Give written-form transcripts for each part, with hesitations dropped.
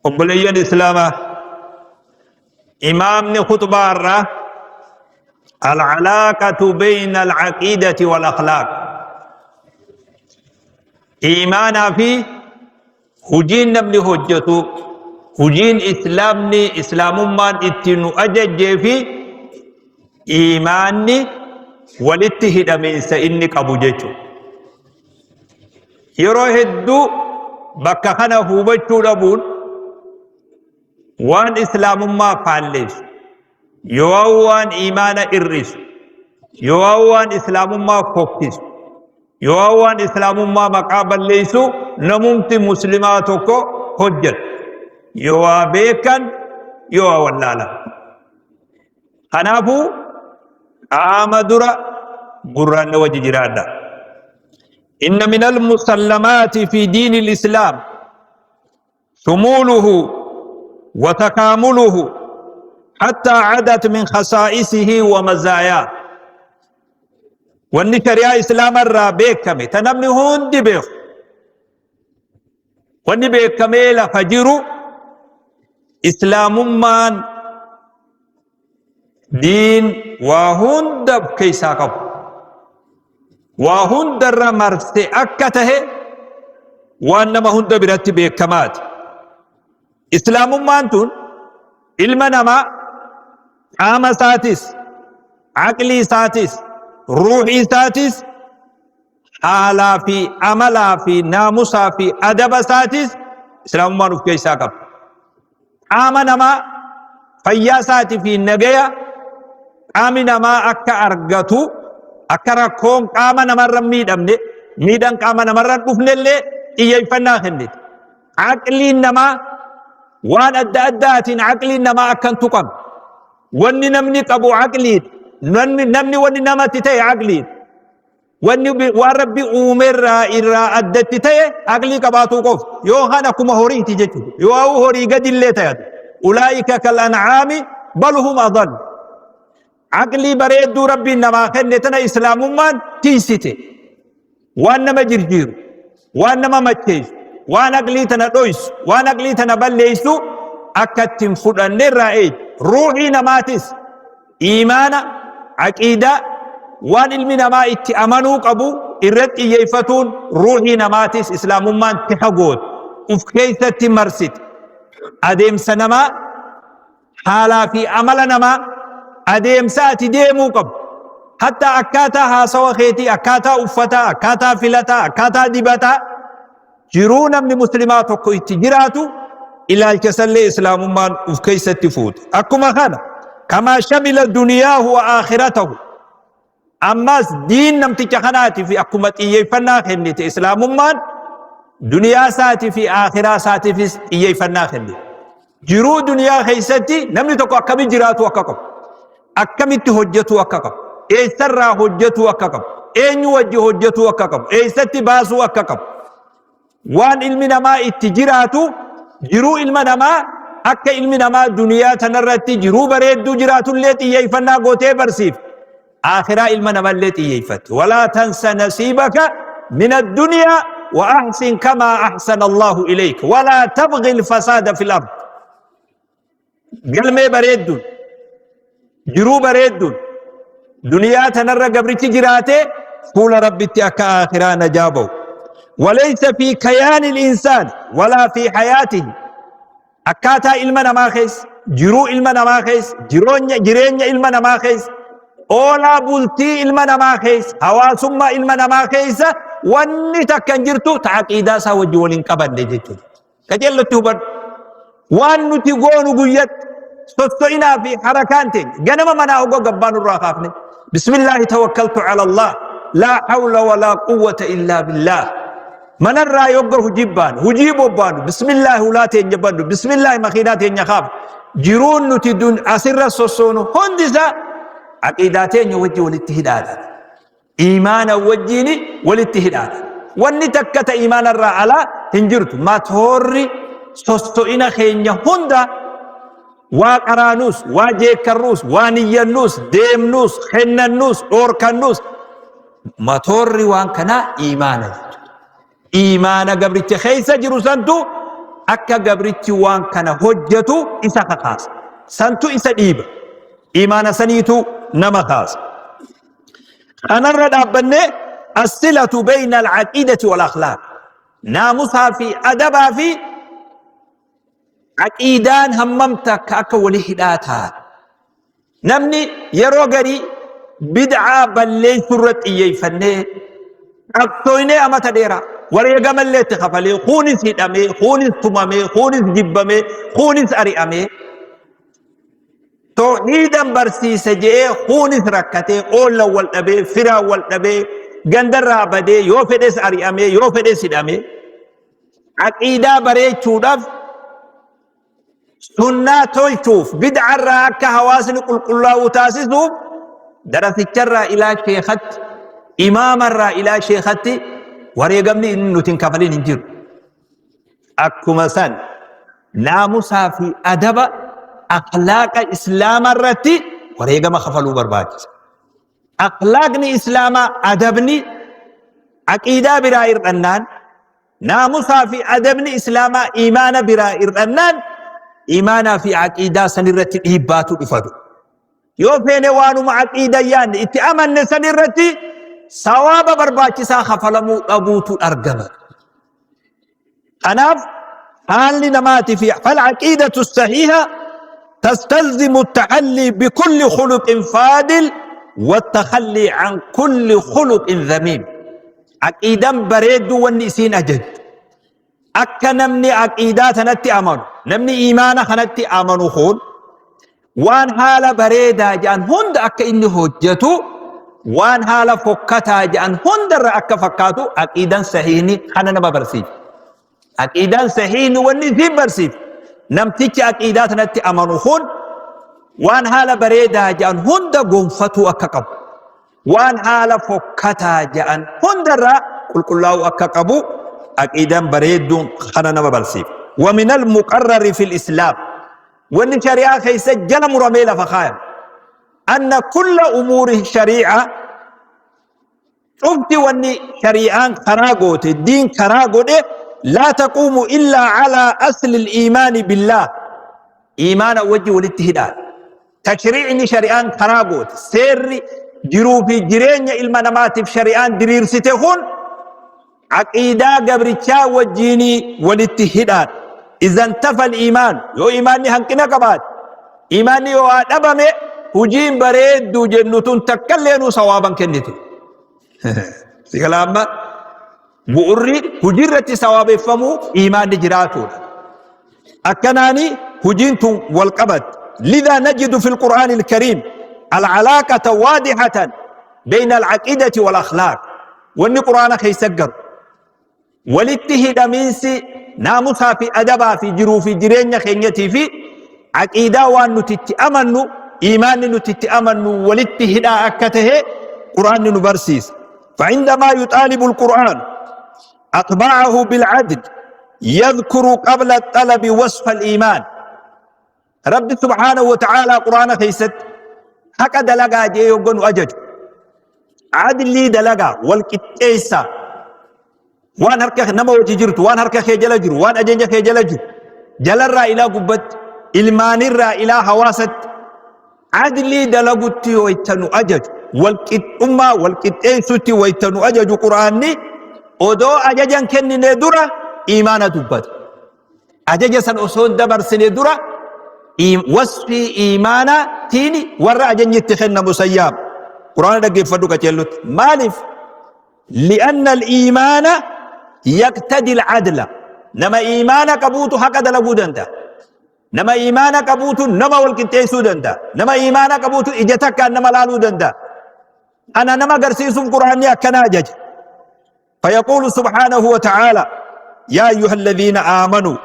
وبلي الإسلام إمامني خطبة العلاقة بين العقيدة والأخلاق إيمانا في هجين نبني هجتو هجين إسلامني إسلام من اتنو أجج في إيماني والاتهد من سإنك أبو جيتو يرو هدو بكا خنا هوبتو لبون وان إسلام ما فعليس يوان إيمان إرس يوان إسلام ما فوكس يوان إسلام ما مقابل ليسو نممت مسلماتكو حجت يوا بيكن يوا ولالا خنافو آمدرا قرآن وججرادا إن من المسلمات في دين الإسلام شموله وتكامله حتى عدت من خصائصه ومزاياه واني شريعة إسلام الرابيك كمي تنمني هندي بيخ واني بيك كمي لفجروا إسلام من دين وهند بكيسا قب وهند الرمرس أكته وانما هند برتب كمات إسلام من تون علمنا قام ساتس عقلي ساتس روحي ساتس حالا في عملا في ناموسا في أدب ساتس إسلام ما نفك إساقب آمنا ما فياسات في النجايا آمنا ما أكا أرغتو أكا ركون آمنا مرة ميدان آمنا مرة نفن اللي إيجي فنا خندت عقلي نما وان أدات عقلي نما أكن تقم واني نمني قبو عقلي نمني واني نما تتي عقلي واني وربي أمر إرى أدت تتي عقلي قباتو قف يوهانا كما هوري تجتو يوهو هوري قد اللي تياد أولئك كالأنعام بل هم أضل عقلي بريد ربي نما خنتنا إسلام من تيسيتي وانما جرجير وانما مجيش waan aqlii tana dhoysu waan aqlii tana balleessu akka ittiin fudhanne irraa ruuxii namaatis iimaana aqiidaa waan ilmi namaa itti amanuu qabu irratti xiyyeeffatuun ruuxii namaatis islaamummaan tihagoot uf keessatti marsit adeemsa namaa haalaa fi amala namaa adeemsa ati deemuu qabu hatta akkaataa haasawa keetii akkaataa uffataa akkaataa filataa akkaataa dibataa jiruu namni muslimaa tokko itti jiraatu ilaalchasallee islaamummaan uf keessatti fuute akkuma kana kamaa shamila duniyaahu wa aakhiratahu ammas diin namticha kanaati fi akkuma xiyyeeffannaa kennite islaamummaan duniyaa isaatii fi aakhiraa isaatiifis xiyyeeffannaa kennite jiruu duniyaa keessatti namni tokko akkamitti jiraatu akka qabu akkamitti hojjetu akka qabu eessarraa hojjetu akka qabu eenyu wajji hojjetu akka qabu eessatti baasuu akka qabu waan ilmi namaa itti jiraatu jiruu ilma namaa akka ilmi namaa duniyaa tanarratti jiruu bareedduu jiraatullee xiyyeeffannaa gootee barsiif aakhiraa ilma namallee xiyyeeffatti walaa tansa nasiibaka min addunyaa wa ahsin kamaa ahsana Allahu ilayka walaa tabghi alfasaada fil ard galmee bareedduun jiruu bareedduun duniyaa tanarra gabrichi jiraatee fuula rabbitti akka aakhiraa najaa ba'u وليس في كيان الإنسان ولا في حياته أكاتا إلمنا ما خيس جرو إلمنا ما خيس جرين إلمنا ما خيس أولا بلتي إلمنا ما خيس هواسما إلمنا ما خيس واني تكنجرتو تعقيدا ساوجولين كبن نجيتو كجل تهبر وانو تقونو قيت ستوئنا في حركانتين جنما منا أقو قبان الراخافني بسم الله توكلت على الله لا حول ولا قوة إلا بالله من الرأي يقر هجيبان هجيبوبان بسم الله ولاتين جبان بسم الله مخيناتين يخاف جيرون نتدون أسر السوسون هندسة عقيداتين يوجه والاتهداد إيمان وجيني والاتهداد واني تكت إيمان الرأي على هنجرت ما تهوري سوستوئنا خينيا هندا وقرانوس واجيكروس وانيانوس ديمنوس خننوس أوركنوس ما تهوري وان كنا إيمانا إيمانا قبرت خيسة جرسانتو akka gabrichi waan kana hojjetu isa kakaasa santu isa dhiiba imaana saniitu nama kaasa anarra dhaabbanne as-silatu bayna al-aqidati wal akhlaq naamusaa fi adabaa fi aqiidaan hammamta akka wali hidhaataa namni yeroo garii bid'aa balleessuu irratti xiyyeeffannee qabsooynee amata dheeraa wareegamallee itti kafalee kuunis hidhamee kuunis tumamee kuunis jibbamee kuunis ari'amee tawhiidan barsiise jee kuunis rakkatee oolla wal dhabee firaa wal dhabee gandarraa badee yoo fedhes ari'amee yoo fedhes hidhamee aqiidaa bareechuudhaaf sunnaa tolchuuf bid'arraa akka hawaasni qulqullaa'u taasisuuf darasicharraa ilaa sheekatti imaamarraa ilaa sheekatti wareegamni inni nuti hin kafalin hin jiru akkuma san naamusaa fi adaba akhlaaqa islaamaa irratti wareegama kafaluu barbaachisa akhlaaqni islaamaa adabni aqiidaa biraa irdhannaan naamusaa fi adabni islaamaa imaana biraa irdhannaan imaanaa fi aqiidaa san irratti dhiibbaatu dhufatu yoo feene waanuma aqiidaa yaanne itti amanne san irratti sawaaba barbaachisaa kafalamuu dhabuutu argama kanaaf haalli namaati fi falcaqiidatu sahiha تستلزم التحلي بكل خلق فاضل والتخلي عن كل خلق ذميم عقيدا بريد والنسين أجد أكا نمني عقيدات نتي أمن نمني إيمانا خنتي أمنو خون وان حال بريدا جان هند أكا إني هجتو وان حال فكتا جان هند أكا فكاتو عقيدا سهيني خننا ببرسيف عقيدا سهيني والنسين برسيف namtichi aqiidaatanatti amanu kun waan haala bareedaa jedhan hunda gonfatuu akka qabu waan haala fokkataa jedhan hundarraa qulqullaa'u akka qabu aqiidaan bareedduun kana nama barsiif ومن المقرر في الإسلام وأن شريعة كيس جل مرمي لفخايم أن كل أمور الشريعة شفت وأن شريعة كراغوت الدين كراغوت لا تقوم إلا على أصل الإيمان بالله إيمان وجه والاتهداد تشريع شريعان خرابوت سر جرو في جرين المنامات في شريعان درير ستهون عقيدة قبرتشا وجيني والاتهداد إذا انتفى الإيمان يو إيماني هنكنا كبات إيماني يو أدبامي هجين بريد دو جنتون تكلينو صوابا كنتو سيكلام bu'urri hujirratti sawaabeffamu iimaanni jiraatuudha akkanaani hujintu wal qabat lidha najidu fi alquran alkarim al'alaqata wadihatan bayna al'aqidati wal akhlaq wanni qur'ana keessa walitti hidhaminsi naamusaa fi adabaa fi jiruu fi jireenya keenyatii fi aqiidaa waan nuti itti amannu iimaanni nuti itti amannu walitti hidhaa akka tahe qur'aanni nu barsiisa فعندما يطالب القرآن أطبعه بالعدل يذكر قبل الطلب وصف الإيمان رب سبحانه وتعالى قرآن خيست حكا دلقا جي يوغن أجج عدل لي دلقا والكتئيسا وان هركا نمو جرت وان هركا خيجل جر وان أجنج خيجل جر جل الرا إلى قبت إلمان الرا إلى حواست عدل لي دلقتي ويتنو أجج والكتئما والكتئيسة ويتنو أجج قرآني odoo ajajan kennine dura iimaana dubbat ajaja san osoo dabarsine dura wasfi iimaana tiini warra ajanyitti kennamu sayyaam qur'aana dhaggeeffadhu qaceellutti maaliif li'anna al-iimaana yaqtadi al-adla nama iimaana qabuutu haqa dalaguu danda'a nama iimaana qabuutu nama walqixxeessuu danda'a nama iimaana qabuutu ija takkaan nama laaluu danda'a ana nama agarsiisuuf qur'aanni akkana ajaja فيقول سبحانه وتعالى يا أيها الذين آمنوا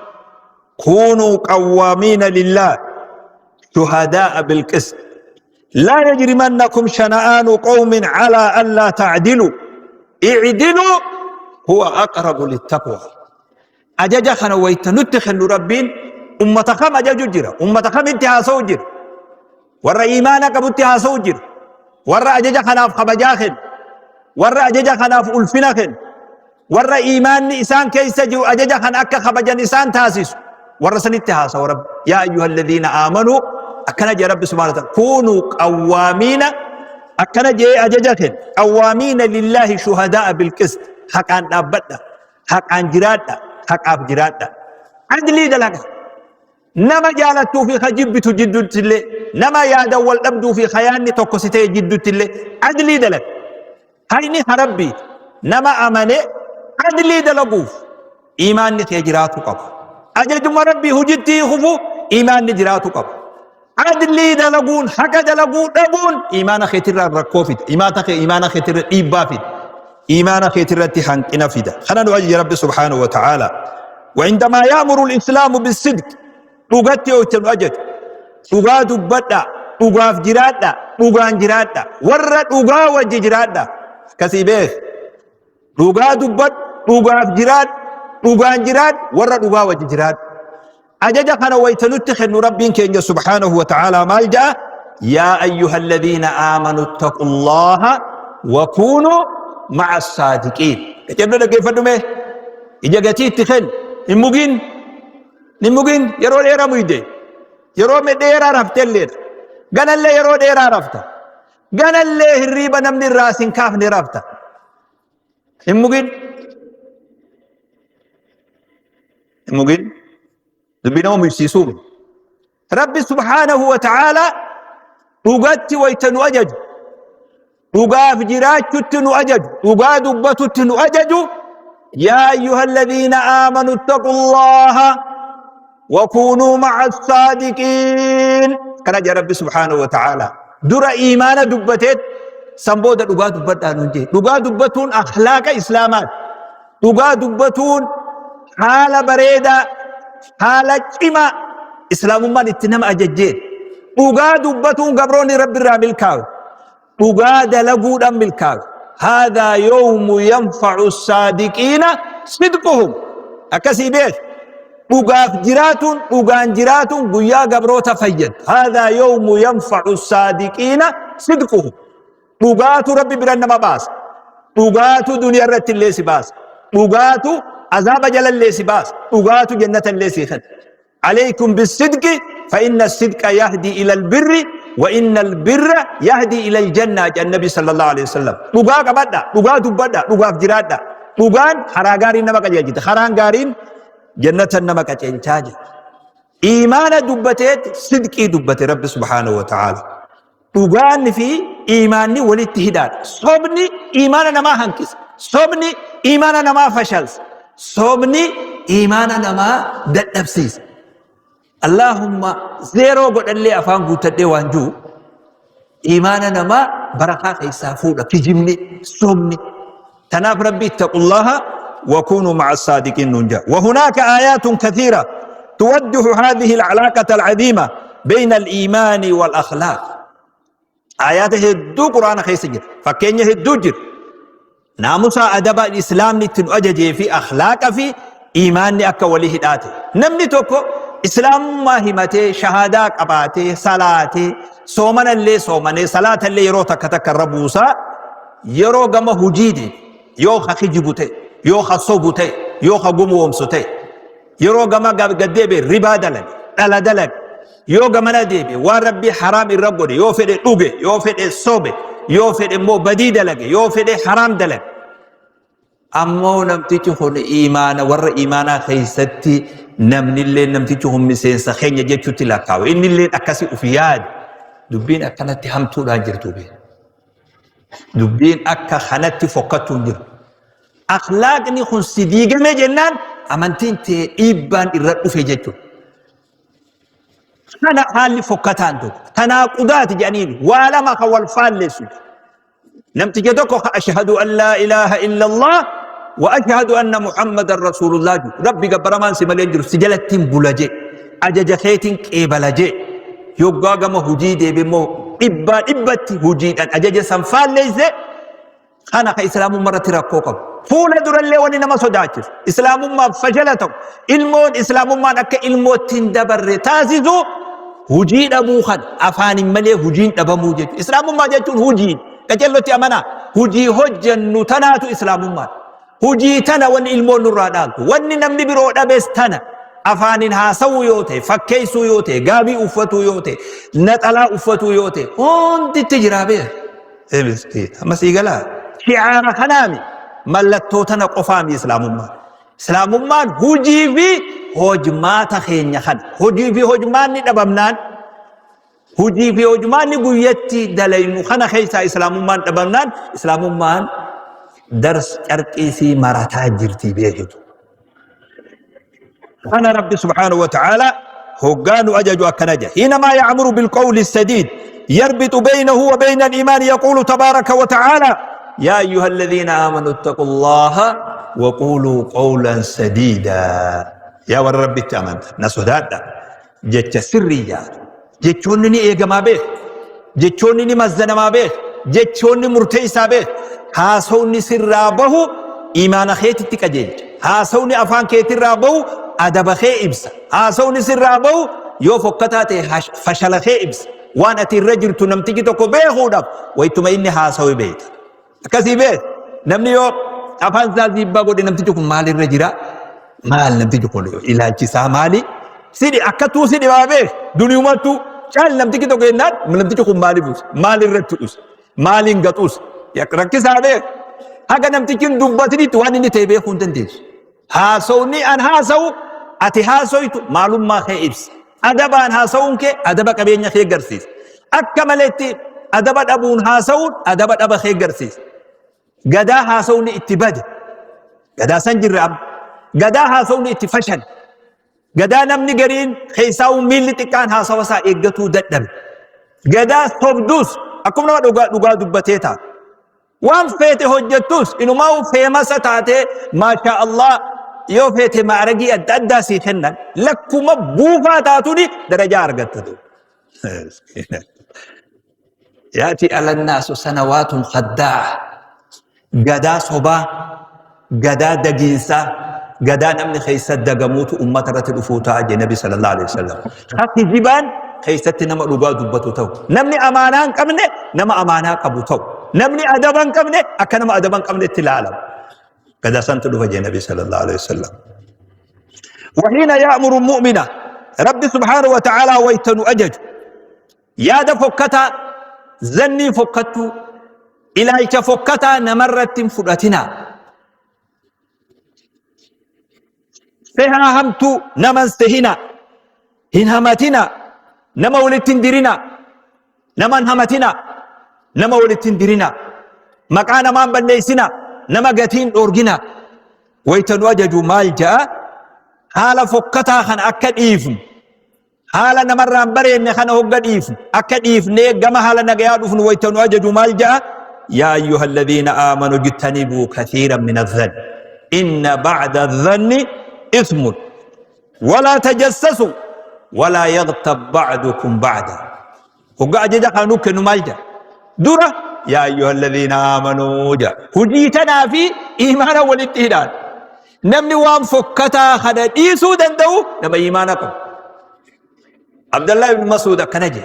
كونوا قوامين لله شهداء بالقسط لا يجرمنكم شنآن قوم على ألا تعدلوا اعدلوا هو أقرب للتقوى أجج خنويت نتخن ربين أمتخم أجج جرا أمتخم انتها سوجر ور إيمانك بنتها سوجر ور أجج خناف خبجاخن ور أجج خناف ألفنخن ور إيمان إسان كيس جو أجج خن أكا خبجن إسان تاسس ورسنتها سورب يا أيها الذين آمنوا أكنا جاء رب سبحانه وتعالى كونوا قوامين أكنا جاء أججة قوامين لله شهداء بالقسط حق عن أبدا حق عن جرادة حق عن جرادة عدلي دلك نما جالتو في خجب تجد تلي نما يادا والأبد في خيان توكسيتي جد تلي عدلي دلك هيني ربي نما أماني عدلي دلقوف إيمان نتيجراتو قبل أججم ربي هجتي خفو إيمان نجراتو قبل عدلي دلقون حق دلقون دلقون إيمان خيتر الركوفت إيمان خيتر إيبافت إيمان خيتر التحنك إنفدا خلنا نواجه ربي سبحانه وتعالى وعندما يأمر الإسلام بالصدق لغتي وتنوجد لغا دبدا لغا فجرادا لغا انجرادا ورد لغا وججرادا كسيبه لغا دبد لغا فجراد لغا انجراد ورد لغا وججراد أجد خنا ويتنتخن ربين كين سبحانه وتعالى مالجا يا أيها الذين آمنوا اتقوا الله وكونوا مع الصادقين كتبنا كيف دمه إجا قتي تخن نموجين يرو ديرا ميدي يرو مديرا رفتلير غن الله يرو ديرا رفتا غن الله الريبا نمن الراسين كاف نرفتا نموجين دبينو ميسيسوم ربي سبحانه وتعالى لغتي ويتنو أجج لغا فجراج تنو أجج لغا دبتو تنو أجج يا أيها الذين آمنوا اتقوا الله وكونوا مع الصادقين كان جاء رب سبحانه وتعالى در إيمان دبتت سنبود لغا دبتان نجي لغا دبتون أخلاق إسلامات لغا دبتون حال بريدة حال جمع إسلام ما نتنم أججين لغا دبتون قبرون رب الرامل كاو لغا دلقود أمل كاو هذا يوم ينفع الصادقين صدقهم أكسي بيت لغاف جراتون لغان جراتون قيا قبروتا فيد هذا يوم ينفع الصادقين صدقهم لغات ربي برنما باس لغات دنيا رت اللي سباس لغات عذاب جل اللي سباس لغات جنة اللي سيخن عليكم بالصدق فإن الصدق يهدي إلى البر وإن البر يهدي إلى الجنة النبي صلى الله عليه وسلم لغا قبدا لغا دبدا لغا فجرادا لغان حراغارين نما قجيت حرانغارين جنة نما قجينتاج إيمان دبتت صدقي دبت رب سبحانه وتعالى لغان في إيماني والاتهداد صبني إيمان نما هنكس صبني إيمان نما فشلس صبني إيمان نما دنفسيس اللهم زيرو قد اللي أفان قوتد وانجو إيماننا ما بركة إسافونا في جمني صومني تناف ربي اتقوا الله وكونوا مع الصادقين ننجا وهناك آيات كثيرة توضح هذه العلاقة العظيمة بين الإيمان والأخلاق آيات هدو قرآن خيسجر فكين هدو جر ناموسا أدب الإسلام نتن أججي في أخلاق في إيمان أكا وليه داته نمني توكو إسلام ما همته شهادة قباته صلاة صومنا اللي صومنا صلاة اللي يرو تكتك الربوسا يرو غم هجيدي يو خجبوته يو خصوبوته يو خقوم ومسوته يرو غم قدبي ربا دلن دل دلن يو غم ندبي وربي حرام الربودي يو فدي دوغي يو فدي صوبي يو فدي مو بدي دلن يو فدي حرام دلن أمو نمتيجي خون إيمان ور إيمانا خيستي نمني اللي نمتيجي هم مسين سخين يجيشو تلاكاو إن اللي أكاسي أفياد دبين أكانت همتو راجر دوبين دبين أكا خانت فوقتو نجر أخلاقني خون سيديغة مجنان أمانتين تي إيبان إرادو في جيشو خانا حالي فوقتان دو تناقضات جانين ولا ما خوال فالسو نمتيجي دوكو أشهد أن لا إله إلا الله وأشهد أن محمد رسول الله ربي قبرمان سمالين سجلتين بلجي أجج خيتين كيبلجي يوغاغم هجيدي بمو إبت هجيد أجج سنفال ليس خانا إسلام مرة تراكوكم فولا در اللي وني نما صداتر إسلام ما فجلتم علمون إسلام ما نك علمو تندبر تازيزو هجيد أبوخان أفاني ملي هجيد أبموجد إسلام ما جاتون هجيد كجلتي أمانا هجي هجن تناتو إسلام ما هجي تنا وان علمون نرادالتو وان نمني برو دبس تنا أفان هاسو يوتي فكيسو يوتي غابي أفتو يوتي نتلا أفتو يوتي هون دي تجرابه أما سيقلا شعار خنامي ملتو تنقفامي إسلام الله إسلام الله هجي في هجمات خين يخد هجي في هجمان نبمنان هجي في هجمان قويتي دلين خنا خيسا إسلام الله نبمنان إسلام الله درس كرقيسي مرتا جرتي بيجتو أنا ربي سبحانه وتعالى هقان أجج أكنجه حينما يعمر بالقول السديد يربط بينه وبين الإيمان يقول تبارك وتعالى يا أيها الذين آمنوا اتقوا الله وقولوا قولا سديدا يا ور ربي تأمن نسودات جتش سريات جتشونني إيجا ما بيه جتشونني مزنا ما بيه جتشونني مرتيسا بيه هاسوني سرابه إيمان خيتي تكجيج هاسوني أفان كيتي رابه أدب خي إبس هاسوني سرابه يو فكتاتي فشل خي إبس وانا الرجل تنمتكي تكو بيخودف ويتما إني هاسوي بيت كسي بيت نمني يو أفان زازي بابو دي نمتكي مال الرجل مال نمتكي قولي إلا جسا مالي سيدي أكتو سيدي بابيك دنيا ماتو شال نمتكي تكو إنات نمتكي مالي بوس مال الرجل مال انغتوس يكركي سابيك هكا نمتكي دبتني تواني نتيبه خونتن تيس هاسوني أن هاسو أتي هاسويتو معلوم ما خي إبس أدبا أن هاسون كي أدبا كبيرنا خي قرسيس أكملتي أدبا أبون هاسون أدبا أبا خي قرسيس قدا هاسوني اتباد قدا سنجر رب قدا هاسوني اتفشل قدا نمني قرين خيساو ميلي تكان هاسوسا إيقتو ددب قدا صبدوس أكم نما دوغا دبتيتا وان فيتي هجتوس إنو ماو فيمسا تاتي ما شاء الله يو فيتي معرقي أدى سيخنن لكما بوفا تاتوني درجة أرغتتو يأتي على الناس سنوات خداعة قدا صبا قدا دقينسا قدا نمني خيسة دقموت أمة رتل أفوتا النبي صلى الله عليه وسلم خطي جبان خيسة نما رغا دبتو تو نمني أمانان كمني نما أمانا قبو تو نمني أدبان كمني أكنما أدبان كمني تلالم قدا سنتلو فجي النبي صلى الله عليه وسلم وحين يأمر المؤمنة رب سبحانه وتعالى ويتنو أجج يا فكتا زني فكتو إلهي فكتا نمرت فرأتنا فيها همتو نمن سهنا هن همتنا نما ولتن درنا نمن همتنا نما ولتن درنا مكانا ما بليسنا نما قتين أورجنا ويتنوجج مال جاء حال فكتا خن أكد إيفن حال نمران برين خن هقد إيفن أكد إيفن نيقما حال نقيادفن ويتنوجج مال جاء يا أيها الذين آمنوا اجتنبوا كثيرا من الظن إن بعد الظن إثم ولا تجسسوا ولا يغتب بعضكم بعضا وقاعد دخلوا كنمال جاء درة يا أيها الذين آمنوا جاء هجيتنا في إيمان والاتهداد نمني وام فكتا خدد إيسو دندو نما إيمانكم عبد الله بن مسعود كنجي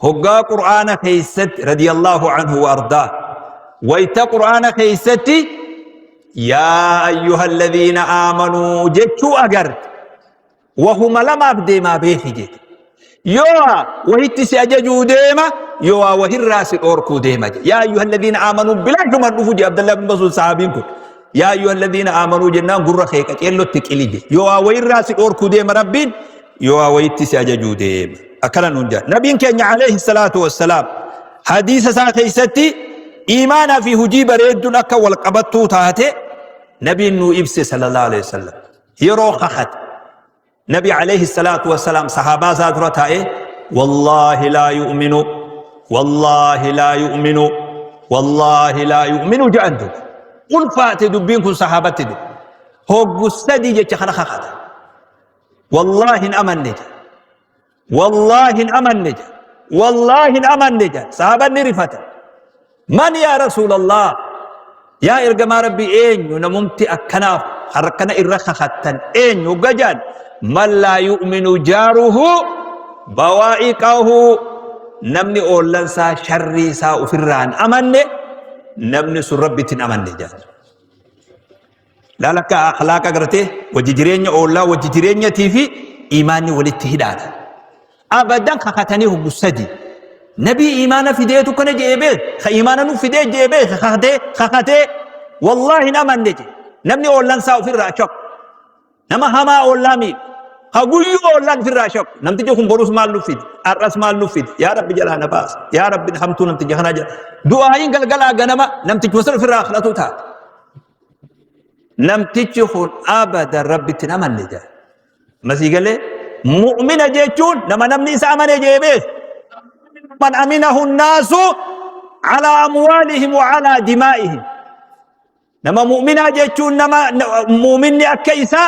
هقا قرآن خيست رضي الله عنه وأرضاه ويت قرآن خيستي يا أيها الذين آمنوا جتشو أقرد وهم لما بدي ما بيخي جيت يوا وهي سيججو ديما يوا وهي الراس الأوركو ديما يا أيها الذين آمنوا بلا جمع نفوجي عبد الله بن مسعود صحابينكم يا أيها الذين آمنوا جنان قرر خيكت يلو تكيلي يوا وهي الراس الأوركو ديما ربين يوا وهي سيججو ديما أكلا ننجا نبين كان عليه الصلاة والسلام حديث ساقي ستي إيمانا في هجيب ريدنا والقبطو تاتي نبي نو إبسي صلى الله عليه وسلم يرو خخت نبي عليه الصلاة والسلام صحابة زادرتها إيه والله لا يؤمن والله لا يؤمن والله لا يؤمن جاندو قل فاتي دبينكم صحابتي دو هو قصدي جيش خخت والله أمن نجا والله أمن نجا والله أمن نجا صحابة نرفتا من يا رسول الله يا إرقام ربي إنيو نممتي أكناف حركنا إرخا خطن إنيو قجان من لا يؤمن جاره بوائقه نمني أولان سا شري سا أفران أمن نمني سربت أمن جان لا لك أخلاق أقرته وججرين أولا وججرين تيفي إيماني والاتهداد أبدا خختني هو بسدي نبي إيمان في ديتو كن جيبه إيمانه في ديت جيبه خخته والله نما نجي نبني أولان ساو في الراشق نما هما أولامي هقولي أولان في الراشق نمتجي هم بروس مال لفيد الرأس مال لفيد يا رب جلها نباس يا رب نحمتو نمتجي هنا جل دعائين قال أجنما نمتجي وصل في الآخرة توتا نمتجي خون أبدا رب تنام نجا مسيقله مؤمن جيتون نما نمني سامن جيبه من أمنه الناس على أموالهم وعلى دمائهم نما مؤمن جيتون نما مؤمن أكيسا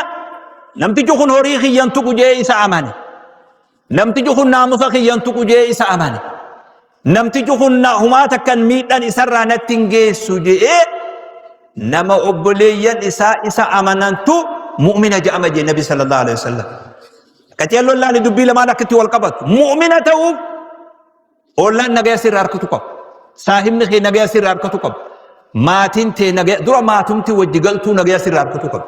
نمتجي خون هوريخي ينتقو جيسا أماني نمتجي خون نامفخي ينتقو جيسا أماني نمتجي خون هما تكن ميدان إسرى نتنجي سجئ نما أبليا إسا أمانانتو مؤمن جاء جي النبي صلى الله عليه وسلم كتير الله لدبي لما نكتي والقبط مؤمنة أولا نجا سر أركتكم ساهم نخي نجا سر أركتكم ماتين تي نجا درا ماتم تي وجيغل تو نجا سر أركتكم